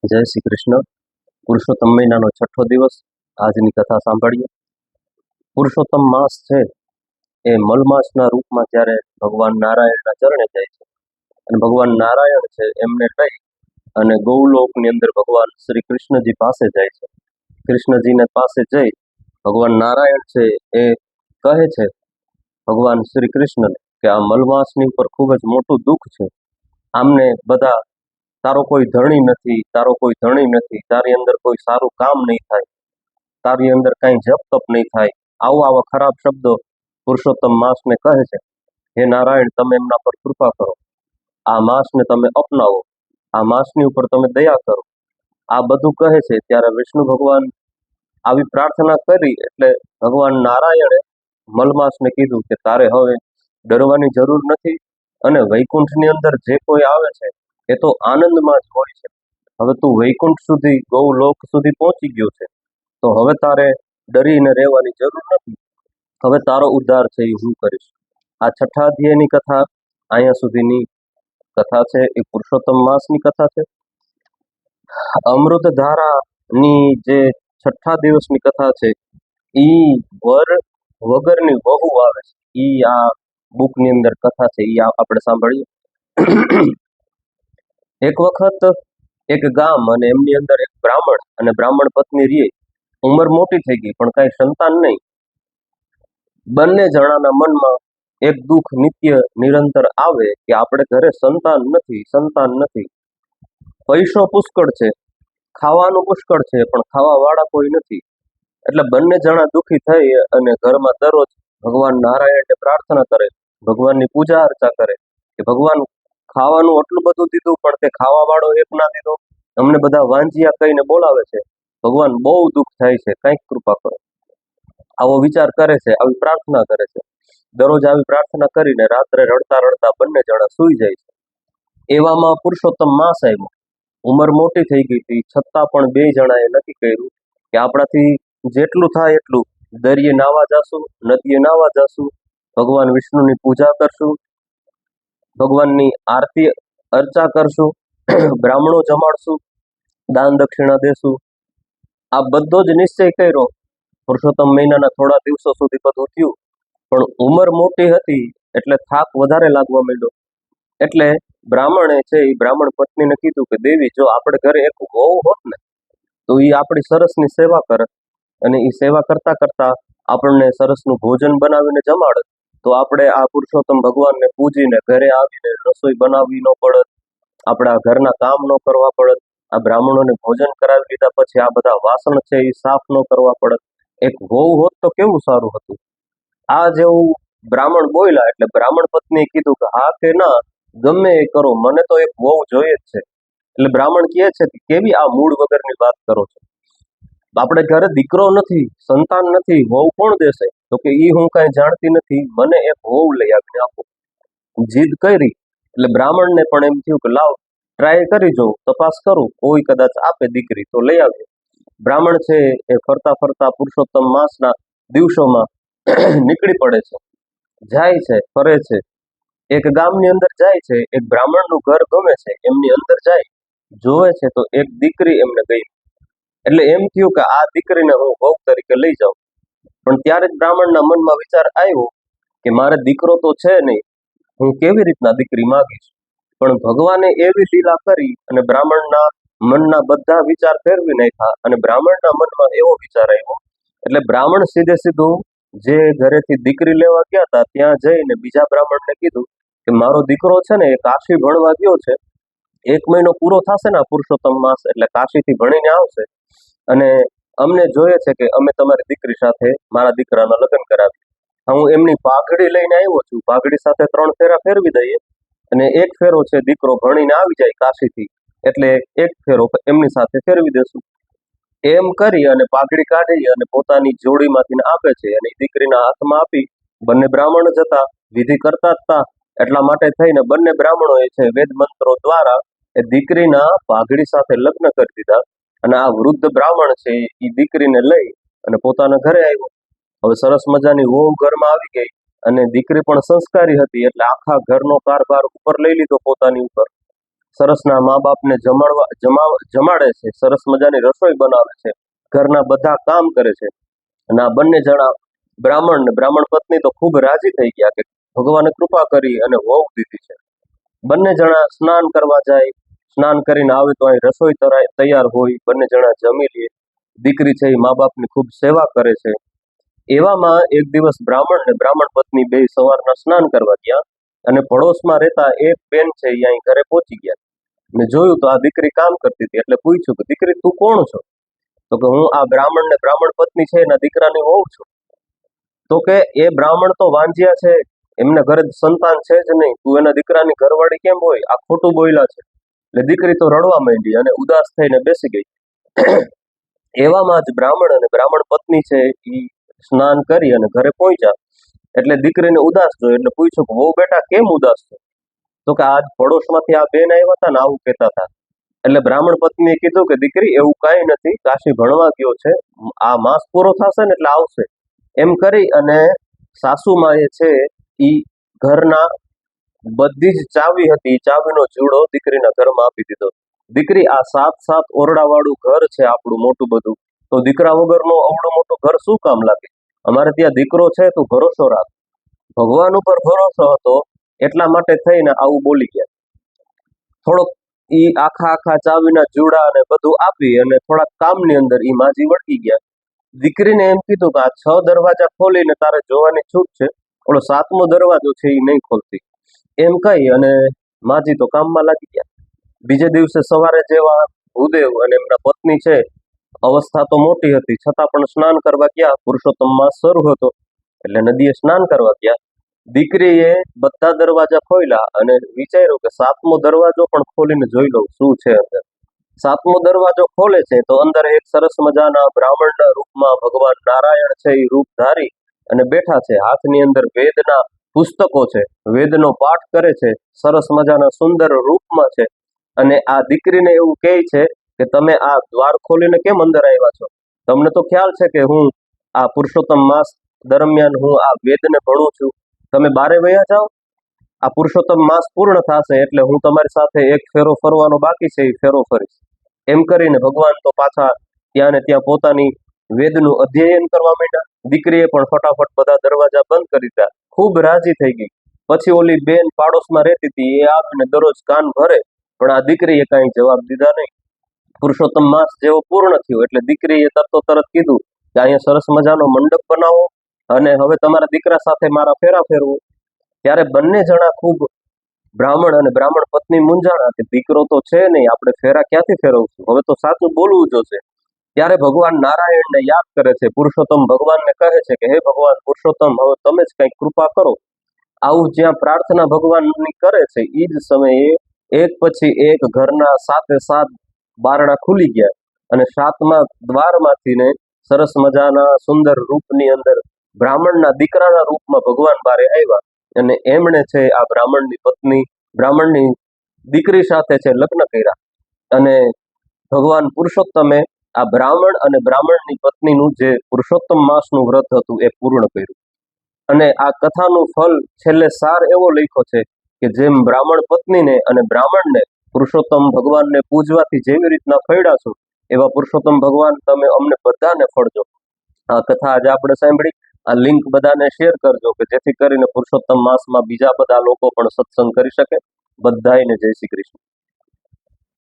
જય શ્રી કૃષ્ણ. પુરુષોત્તમ મહિનાનો છઠ્ઠો દિવસ. આજની કથા સાંભળીએ. પુરુષોત્તમ માસ છે એ મલમાસના રૂપમાં જ્યારે ભગવાન નારાયણના ચરણે જાય છે અને ભગવાન નારાયણ છે એમને લઈ અને ગૌલોકની અંદર ભગવાન શ્રી કૃષ્ણજી પાસે જાય છે. કૃષ્ણજીને પાસે જઈ ભગવાન નારાયણ છે એ કહે છે ભગવાન શ્રી કૃષ્ણને કે આ મલમાસની ઉપર ખૂબ જ મોટું દુઃખ છે. આમને બધા તારો કોઈ ધણી નથી, તારો કોઈ ધણી નથી, તારી અંદર કોઈ સારું કામ નહીં થાય, તારી અંદર કાંઈ જપ તપ નહીં થાય, આવા ખરાબ શબ્દો પુરુષોત્તમ માસને કહે છે. હે નારાયણ, તમે એમના પર કૃપા કરો, આ માસને તમે અપનાવો, આ માસની ઉપર તમે દયા કરો, આ બધું કહે છે. ત્યારે વિષ્ણુ ભગવાન આવી પ્રાર્થના કરી એટલે ભગવાન નારાયણે મલમાસને કીધું કે તારે હવે ડરવાની જરૂર નથી અને વૈકુંઠની અંદર જે કોઈ આવે છે એ તો આનંદમાં જ હોય છે. હવે તું વૈકુંઠ સુધી, ગૌલોક સુધી પહોંચી ગયો છે, તો હવે તારે ડરીને રહેવાની જરૂર નથી. હવે તારો ઉદ્ધાર છે એ હું કરીશ. આ છઠ્ઠા અધ્યાયની કથા અહીંયા સુધીની કથા છે એ પુરુષોત્તમ માસની કથા છે. અમૃત ધારાની જે છઠ્ઠા દિવસની કથા છે ઈ વર વગરની વહુ આવે છે, ઈ આ બુકની અંદર કથા છે, ઈ આપણે સાંભળીએ. એક વખત એક ગામ અને એમની અંદર એક બ્રાહ્મણ અને બ્રાહ્મણ પત્ની રહે. ઉંમર મોટી થઈ ગઈ પણ કાંઈ સંતાન નહીં. બંને જણાના મનમાં એક દુઃખ નિત્ય નિરંતર આવે કે આપણે ઘરે સંતાન નથી, સંતાન નથી. પૈસો પુષ્કળ છે, ખાવાનું પુષ્કળ છે, પણ ખાવા વાળા કોઈ નથી. એટલે બંને જણા દુઃખી થઈ અને ઘરમાં દરરોજ ભગવાન નારાયણને પ્રાર્થના કરે, ભગવાનની પૂજા અર્ચા કરે કે ભગવાન ખાવાનું આટલું બધું દીધું પણ તે ખાવા વાળો એક ના દીધો, અમને બધા વાંજિયા કહીને બોલાવે છે, ભગવાન બહુ દુઃખ થાય છે, કંઈક કૃપા કરો. આવો વિચાર કરે છે, આવી પ્રાર્થના કરે છે. દરરોજ આવી પ્રાર્થના કરીને રાત્રે રડતા રડતા બંને જણા સૂઈ જાય છે. એવામાં પુરુષોત્તમ માસ આવ્યો. ઉંમર મોટી થઈ ગઈ હતી છતાં પણ બે જણાએ નક્કી કર્યું કે આપણાથી જેટલું થાય એટલું દરિયે નાવા જાશું, નદીએ નાવા જાશું, ભગવાન વિષ્ણુની પૂજા કરશું, ભગવાનની આરતી અર્ચા કરશું, બ્રાહ્મણો જમાડશું, દાન દક્ષિણા દેશું. આ બધો જ નિશ્ચય કર્યો. પુરુષોત્તમ મહિનાના થોડા દિવસો સુધી બધું થયું, પણ ઉંમર મોટી હતી એટલે થાક વધારે લાગવા માંડ્યો. એટલે બ્રાહ્મણે છે એ બ્રાહ્મણ પત્નીને કીધું કે દેવી, જો આપણે ઘરે એક વહુ હોત ને તો એ આપણી સરસની સેવા કરે અને એ સેવા કરતા કરતા આપણને સરસનું ભોજન બનાવીને જમાડે, તો આપણે આ પુરુષોત્તમ ભગવાનને પૂજીને ઘરે આવીને રસોઈ બનાવવી ન પડત, આપણા ઘરના કામ ન કરવા પડત, આ બ્રાહ્મણોને ભોજન કરાવી લીધા પછી આ બધા વાસણ છે એ સાફ ન કરવા પડત. એક વહુ હોત તો કેવું સારું હતું. આ જેવું બ્રાહ્મણ બોલ્યા એટલે બ્રાહ્મણ પત્નીએ કીધું કે હા કે ના, ગમે એ કરો, મને તો એક વહુ જોઈએ જ છે. એટલે બ્રાહ્મણ કહે છે કે કેવી આ મૂળ વગરની વાત કરો છો, આપણે ઘરે દીકરો નથી, સંતાન નથી, વહુ કોણ દેશે? તો કે ઈ હું કાંઈ જાણતી નથી, મને એક વહુ લઈ આવીને આપો. જીદ કરી એટલે બ્રાહ્મણને પણ એમ થયું કે લાવ ટ્રાય કરી જોઉં, તપાસ કરું, કોઈ કદાચ આપે દીકરી તો લઈ આવીએ. બ્રાહ્મણ છે એ ફરતા ફરતા પુરુષોત્તમ માસના દિવસોમાં નીકળી પડે છે, જાય છે, ફરે છે. એક ગામની અંદર જાય છે, એક બ્રાહ્મણનું ઘર ગમે છે, એમની અંદર જાય, જોવે છે તો એક દીકરી એમને ગઈ. એટલે એમ થયું કે આ દીકરીને હું વહુ તરીકે લઈ જાઉં. પણ ત્યારે જ બ્રાહ્મણના મનમાં વિચાર આવ્યો કે મારે દીકરો તો છે નહીં, હું કેવી રીતના દીકરી માગીશ? પણ ભગવાને એવી લીલા કરી અને બ્રાહ્મણના મનના બધા વિચાર ફેરવી નાખ્યા અને બ્રાહ્મણના મનમાં એવો વિચાર આવ્યો. એટલે બ્રાહ્મણ સીધે સીધું જે ઘરેથી દીકરી લેવા ગયા હતા ત્યાં જઈને બીજા બ્રાહ્મણને કીધું કે મારો દીકરો છે ને એ કાશી ભણવા ગયો છે, 1 મહિનો પૂરો થશે ને પુરુષોત્તમ માસ એટલે કાશીથી ભણીને આવશે અને અમને જોઈએ છે કે અમે તમારી દીકરી સાથે મારા દીકરાના લગ્ન કરાવીએ. હું એમની પાઘડી લઈને આવ્યો છું, પાઘડી સાથે 3 ફેરા ફેરવી દઈએ અને એક ફેરો છે દીકરો ભણીને આવી જાય કાશીથી એટલે એક ફેરો એમની સાથે ફેરવી દેશું. એમ કરી અને પાઘડી કાઢી અને પોતાની જોડીમાંથી આપે છે અને દીકરીના હાથમાં આપી બંને બ્રાહ્મણ જતા વિધિ કરતા હતા. એટલા માટે થઈને બંને બ્રાહ્મણોએ છે વેદ મંત્રો દ્વારા એ દીકરીના પાઘડી સાથે લગ્ન કરી દીધા અને આ વૃદ્ધ બ્રાહ્મણ છે એ દીકરીને લઈ અને પોતાના ઘરે આવ્યો. હવે સરસ મજાની વહુ ઘરમાં આવી ગઈ અને દીકરી પણ સંસ્કારી હતી એટલે આખા ઘરનો કારભાર ઉપર લઈ લીધો પોતાની ઉપર. સરસના મા બાપને જમાડે છે, સરસ મજાની રસોઈ બનાવે છે, ઘરના બધા કામ કરે છે. અને આ બંને જણા બ્રાહ્મણ ને બ્રાહ્મણ પત્ની તો ખૂબ રાજી થઈ ગયા કે ભગવાને કૃપા કરી અને વહુ દીધી છે. બંને જણા સ્નાન કરવા જાય, સ્નાન કરીને આવે તો અહીં રસોઈ તૈયાર હોય, બંને જણા જમી લે. દીકરી છે એ મા બાપની ખૂબ સેવા કરે છે. એવામાં એક દિવસ બ્રાહ્મણ ને બ્રાહ્મણ પત્ની બે સવારના સ્નાન કરવા ગયા અને પડોશમાં રહેતા એક બેન છે એ અહીં ઘરે પહોંચી ગયા. મેં જોયું તો આ દીકરી કામ કરતી હતી, એટલે પૂછ્યું કે દીકરી તું કોણ છો? તો કે હું આ બ્રાહ્મણ ને બ્રાહ્મણ પત્ની છે એના દીકરાની વહુ છું. તો કે એ બ્રાહ્મણ તો વાંજ્યા છે, એમને ઘરે સંતાન છે જ નહીં, તું એના દીકરાની ઘરવાળી કેમ હોય? આ ખોટું બોલ્યા છે. એટલે દીકરી તો રડવા માંડી અને ઉદાસ થઈને બેસી ગઈ. એવામાં જ બ્રાહ્મણ અને બ્રાહ્મણ પત્ની છે એ સ્નાન કરી અને ઘરે પહોંચ્યા. એટલે દીકરીને ઉદાસ જોઈ એટલે પૂછ્યું કે વહુ બેટા કેમ ઉદાસ છો? તો કે આજ પડોશમાંથી આ બેન આવ્યા હતા ને આવું કહેતા હતા. એટલે બ્રાહ્મણ પત્નીએ કીધું કે દીકરી એવું કાંઈ નથી, કાશી ભણવા ગયો છે, આ માસ પૂરો થશે ને એટલે આવશે. એમ કરી અને સાસુમાં એ છે ઈ ઘરના બધી જ ચાવી હતી, ચાવીનો જુડો દીકરીના ઘરમાં આપી દીધો. દીકરી આ 7 ઓરડા વાળું ઘર છે આપણું મોટું બધું, તો દીકરા વગરનો અવડું મોટું ઘર શું કામ લાગે? અમારે ત્યાં દીકરો છે, તું ભરોસો રાખ. ભગવાન ઉપર ભરોસો હતો એટલા માટે થઈને આવું બોલી ગયા. થોડોક ઈ આખા ચાવીના જુડા અને બધું આપી અને થોડાક કામની અંદર ઈ માજી વળગી ગયા. દીકરીને એમ કીધું કે આ 6 દરવાજા ખોલીને તારે જોવાની છૂટ છે, ઓલો 7મો દરવાજો છે એ નહીં ખોલતી. એમ કહી અને માજી તો કામમાં લાગી ગયા. બીજે દિવસે સવારે જેવા ભૂદેવ અને એમના પત્ની છે, અવસ્થા તો મોટી હતી છતાં પણ સ્નાન કરવા ગયા. પુરુષોત્તમ માસ શરૂ હતો એટલે નદીએ સ્નાન કરવા ગયા. દીકરીએ બધા દરવાજા ખોલ્યા અને વિચાર્યું કે 7મો દરવાજો પણ ખોલીને જોઈ લઉં શું છે અંદર. 7મો દરવાજો ખોલે છે તો અંદર એક સરસ મજાના બ્રાહ્મણના રૂપમાં ભગવાન નારાયણ છે એ રૂપ ધારી અને બેઠા છે. હાથની અંદર વેદના પુસ્તકો છે, વેદનો પાઠ કરે છે, સરસ મજાના સુંદર રૂપમાં છે. અને આ દીકરીને એવું કહે છે કે તમે આ દ્વાર ખોલીને કેમ અંદર આવ્યા છો? તમને તો ખ્યાલ છે કે હું આ પુરુષોત્તમ માસ દરમિયાન હું આ વેદને ભણું છું, તમે બારે વયા જાઓ, આ પુરુષોત્તમ માસ પૂર્ણ થશે એટલે હું તમારી સાથે એક ફેરો ફરવાનો બાકી છે એ ફેરો ફરીશ. એમ કરીને ભગવાન તો પાછા ત્યાં ને ત્યાં પોતાની વેદનું અધ્યયન કરવા માંડ્યા. દીકરીએ પણ ફટાફટ બધા દરવાજા બંધ કરી દીધા, ખૂબ રાજી થઈ ગઈ. પછી ઓલી બેન પાડોશમાં રહેતી હતી એ આવીને દરરોજ કાન ભરે, પણ આ દીકરીએ કાંઈ જવાબ દીધા નહીં. પુરુષોત્તમ માસ જેવો પૂર્ણ થયો એટલે દીકરીએ તરત કીધું કે અહીંયા સરસ મજાનો મંડપ બનાવો અને હવે તમારા દીકરા સાથે મારા ફેરા ફેરવો. ત્યારે બંને જણા ખૂબ બ્રાહ્મણ અને બ્રાહ્મણ પત્ની મૂંઝાણા કે દીકરો તો છે નહીં, આપણે ફેરા ક્યાંથી ફેરવશું, હવે તો સાચું બોલવું જોશે. ત્યારે ભગવાન નારાયણને યાદ કરે છે. પુરુષોત્તમ ભગવાનને કહે છે કે હે ભગવાન પુરુષોત્તમ, હવે તમે જ કંઈક કૃપા કરો. આવું જ્યાં પ્રાર્થના ભગવાનની કરે છે એ જ સમયે એક પછી એક ઘરના 7 બારણા ખુલી ગયા અને 7મા દ્વારમાંથી ને સરસ મજાના સુંદર રૂપની અંદર બ્રાહ્મણના દીકરાના રૂપમાં ભગવાન બારે આવ્યા અને એમણે છે આ બ્રાહ્મણની દીકરી સાથે છે લગ્ન કર્યા. અને ભગવાન પુરુષોત્તમે આ બ્રાહ્મણ અને બ્રાહ્મણની પત્નીનું જે પુરુષોત્તમ માસનું વ્રત હતું એ પૂર્ણ કર્યું. અને આ કથાનું ફલ છેલ્લે સાર એવો લખ્યો છે કે જેમ બ્રાહ્મણ પત્નીને અને બ્રાહ્મણને પુરુષોત્તમ ભગવાનને પૂજવાથી જેવી રીતના ફળ્યા છો એવા પુરુષોત્તમ ભગવાન તમે અમને બધાને ફળજો. આ કથા આજે આપણે સાંભળી, આ લિંક બધાને શેર કરજો કે જેથી કરીને પુરુષોત્તમ માસમાં બીજા બધા લોકો પણ સત્સંગ કરી શકે. બધાને જય શ્રી કૃષ્ણ.